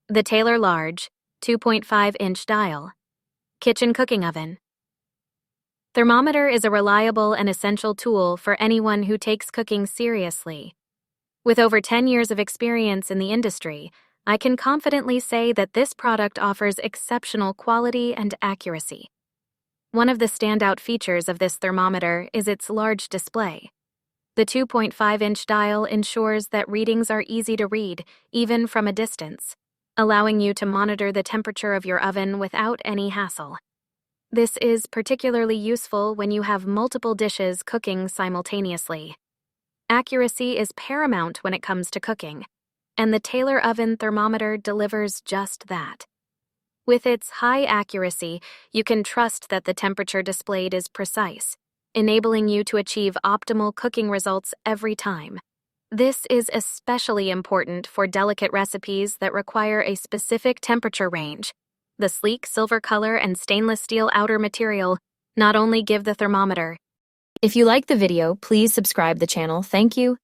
The Taylor Large, 2.5-inch dial. Kitchen cooking oven. Thermometer is a reliable and essential tool for anyone who takes cooking seriously. With over 10 years of experience in the industry, I can confidently say that this product offers exceptional quality and accuracy. One of the standout features of this thermometer is its large display. The 2.5-inch dial ensures that readings are easy to read, even from a distance, allowing you to monitor the temperature of your oven without any hassle. This is particularly useful when you have multiple dishes cooking simultaneously. Accuracy is paramount when it comes to cooking, and the Taylor oven thermometer delivers just that. With its high accuracy, you can trust that the temperature displayed is precise, enabling you to achieve optimal cooking results every time. This is especially important for delicate recipes that require a specific temperature range. The sleek silver color and stainless steel outer material not only give the thermometer. If you like the video, please subscribe the channel. Thank you.